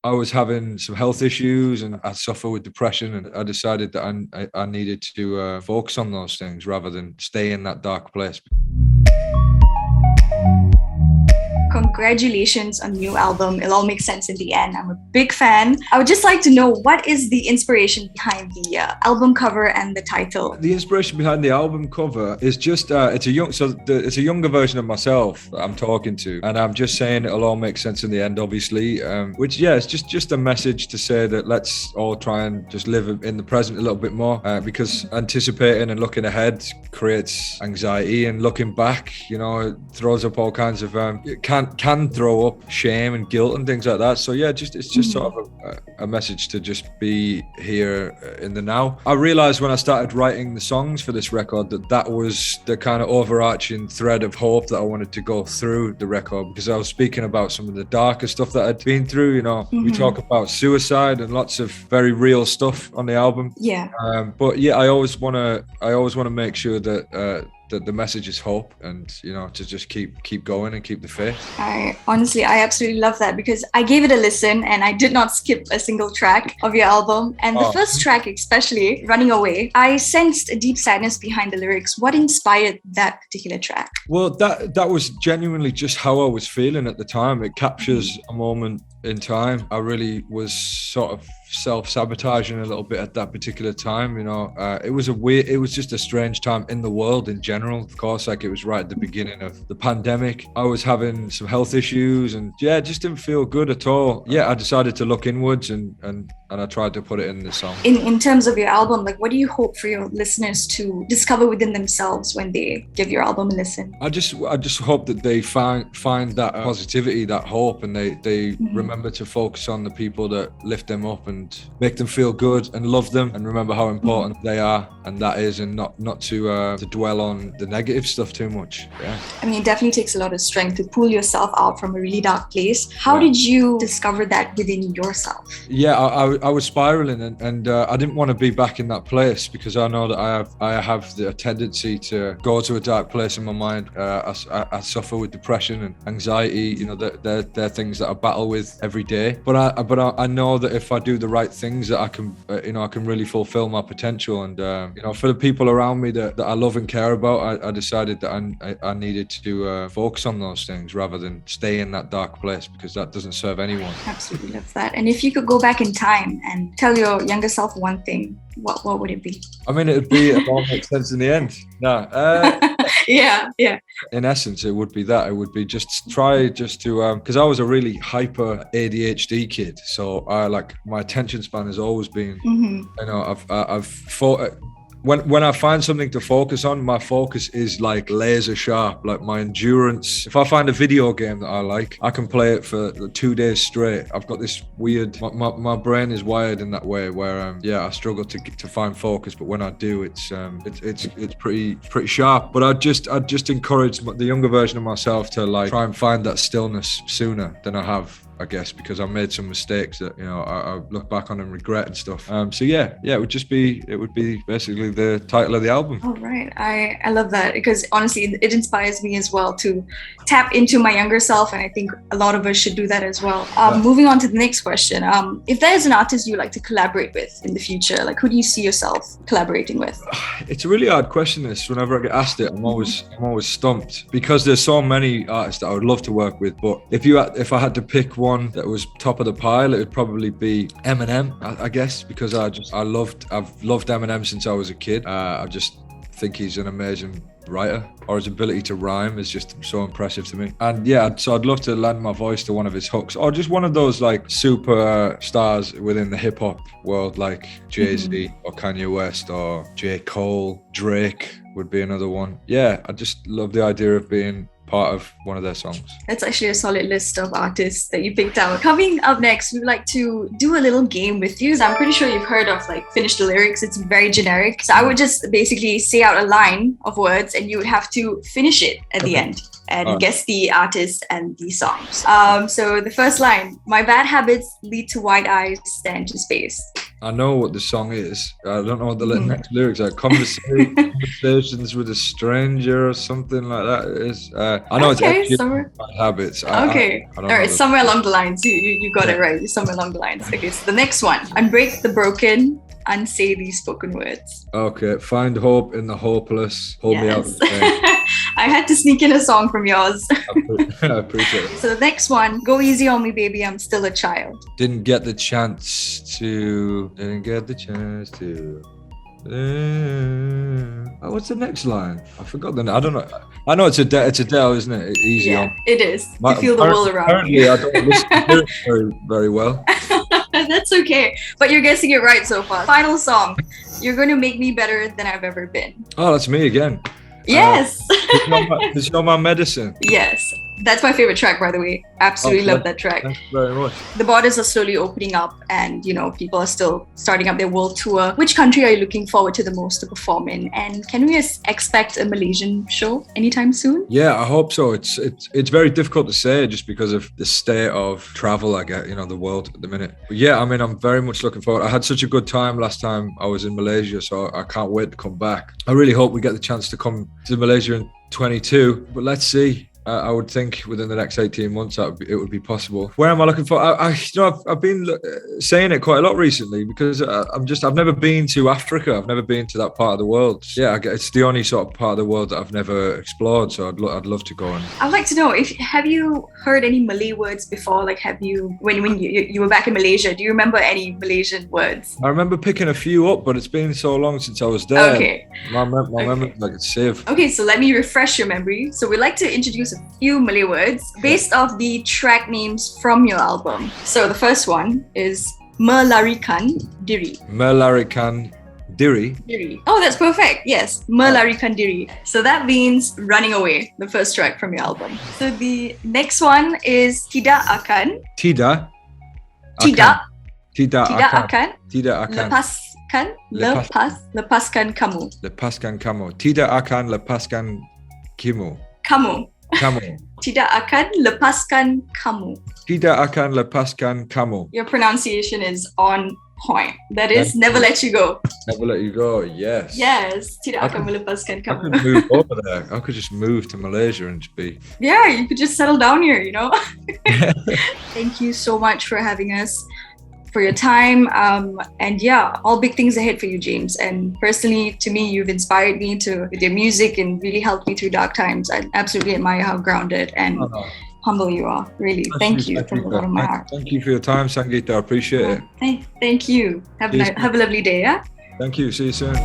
I was having some health issues and I suffer with depression, and I decided that I needed to focus on those things rather than stay in that dark place. Congratulations on the new album. It'll all make sense in the end. I'm a big fan. I would just like to know, what is the inspiration behind the album cover and the title? The inspiration behind the album cover is just it's a younger version of myself that I'm talking to, and I'm just saying it'll all make sense in the end, obviously. Which it's just a message to say that let's all try and just live in the present a little bit more, because anticipating and looking ahead creates anxiety, and looking back, it throws up all kinds of it can throw up shame and guilt and things like that. So it's just sort of a message to just be here in the now. I realized when I started writing the songs for this record that was the kind of overarching thread of hope that I wanted to go through the record, because I was speaking about some of the darker stuff that I'd been through. We talk about suicide and lots of very real stuff on the album. I always want to make sure that the message is hope, and to just keep going and keep the faith. I absolutely love that, because I gave it a listen and I did not skip a single track of your album. And the first track, especially Running Away, I sensed a deep sadness behind the lyrics. What inspired that particular track? Well, that was genuinely just how I was feeling at the time. It captures a moment in time. I really was sort of self-sabotaging a little bit at that particular time. It was just a strange time in the world in general. Of course, like, it was right at the beginning of the pandemic. I was having some health issues and it just didn't feel good at all. I decided to look inwards and I tried to put it in the song. In terms of your album, like, what do you hope for your listeners to discover within themselves when they give your album a listen? I just hope that they find that positivity, that hope, and they remember to focus on the people that lift them up and make them feel good and love them, and remember how important they are, and that is, and not to dwell on the negative stuff too much. It definitely takes a lot of strength to pull yourself out from a really dark place. How did you discover that within yourself? I was spiraling, and I didn't want to be back in that place, because I know that I have the tendency to go to a dark place in my mind. I suffer with depression and anxiety. They're things that I battle with every day. But I know that if I do the right things, that I can really fulfill my potential. And for the people around me that I love and care about, I decided that I needed to focus on those things rather than stay in that dark place, because that doesn't serve anyone. Absolutely love that. And if you could go back in time and tell your younger self one thing, what would it be? It'd be, it all makes sense in the end. Yeah. In essence, it would be that. It would be just try to, because I was a really hyper ADHD kid. So my attention span has always been, I've fought. When I find something to focus on, my focus is like laser sharp, like my endurance. If I find a video game that I like, I can play it for 2 days straight. I've got this weird, my brain is wired in that way where, I struggle to find focus, but when I do, it's pretty sharp. But I'd just encourage the younger version of myself to try and find that stillness sooner than I have, I guess, because I made some mistakes that I look back on and regret and stuff. It would be basically the title of the album. All right, I love that, because honestly, it inspires me as well to tap into my younger self, and I think a lot of us should do that as well. Moving on to the next question, if there is an artist you like to collaborate with in the future, like, who do you see yourself collaborating with? It's a really hard question. This, whenever I get asked it, I'm always stumped, because there's so many artists that I would love to work with. But if I had to pick one that was top of the pile, it would probably be Eminem, I guess, because I've loved Eminem since I was a kid. I just think he's an amazing writer, or his ability to rhyme is just so impressive to me. And so I'd love to lend my voice to one of his hooks, or just one of those super stars within the hip hop world, like Jay-Z or Kanye West or J. Cole. Drake would be another one. I just love the idea of being part of one of their songs. That's actually a solid list of artists that you picked out. Coming up next, we'd like to do a little game with you. So I'm pretty sure you've heard of Finish the Lyrics. It's very generic. So I would just basically say out a line of words and you would have to finish it at the end and guess the artist and the songs. So the first line, my bad habits lead to wide eyes, stare into space. I know what the song is. I don't know what the next lyrics are. Conversations with a stranger or something like that. It is. I know Okay, it's somewhere. Bad Habits. Okay. I All don't know right, somewhere along the lines. You got it right. Somewhere along the lines. Okay, so the next one. Unbreak the broken, unsay these spoken words. Okay, find hope in the hopeless. Hold me out. Yes. I had to sneak in a song from yours. I appreciate it. So the next one, go easy on me, baby. I'm still a child. Didn't get the chance to. What's the next line? I forgot the. I don't know. I know it's Adele, isn't it? Easy Yeah, on. it is. You feel the world around you. Apparently, I don't listen to it very well. That's okay. But you're guessing it right so far. Final song. You're going to make me better than I've ever been. Oh, that's me again. Yes. It's not my medicine. Yes. That's my favorite track, by the way. Absolutely love that track. Thank you very much. The borders are slowly opening up and, people are still starting up their world tour. Which country are you looking forward to the most to perform in? And can we expect a Malaysian show anytime soon? Yeah, I hope so. It's very difficult to say just because of the state of travel, I get, the world at the minute. But yeah, I mean, I'm very much looking forward. I had such a good time last time I was in Malaysia, so I can't wait to come back. I really hope we get the chance to come to Malaysia in 22, but let's see. I would think within the next 18 months it would be possible. Where am I looking for? I've been saying it quite a lot recently because I've never been to Africa. I've never been to that part of the world. Yeah, it's the only sort of part of the world that I've never explored. So I'd love to go. I'd like to know have you heard any Malay words before? Like, have you when you were back in Malaysia? Do you remember any Malaysian words? I remember picking a few up, but it's been so long since I was there. Okay. My memory like it's safe. Okay, so let me refresh your memory. So we'd like to introduce a few Malay words based off the track names from your album. So the first one is melarikan diri. Melarikan diri. Oh, that's perfect. Yes, melarikan diri. So that means running away, the first track from your album. So the next one is tidak akan. Tidak akan. Lepaskan kamu. Tidak akan lepaskan kamu. Kamu. Kamu. Tidak akan lepaskan kamu. Tidak akan lepaskan kamu. Your pronunciation is on point. That is never let you go. Never let you go. Yes. Yes. Tidak akan melepaskan kamu. I could move over there. I could just move to Malaysia and just be. Yeah, you could just settle down here. Thank you so much for having us. For your time, and yeah, all big things ahead for you, James. And personally, to me, you've inspired me with your music and really helped me through dark times. I absolutely admire how grounded and humble you are. Really, thank you from the bottom of my heart. Thank you for your time, Sangeeta. I appreciate it. Thank you. Have a lovely day. Yeah. Thank you. See you soon.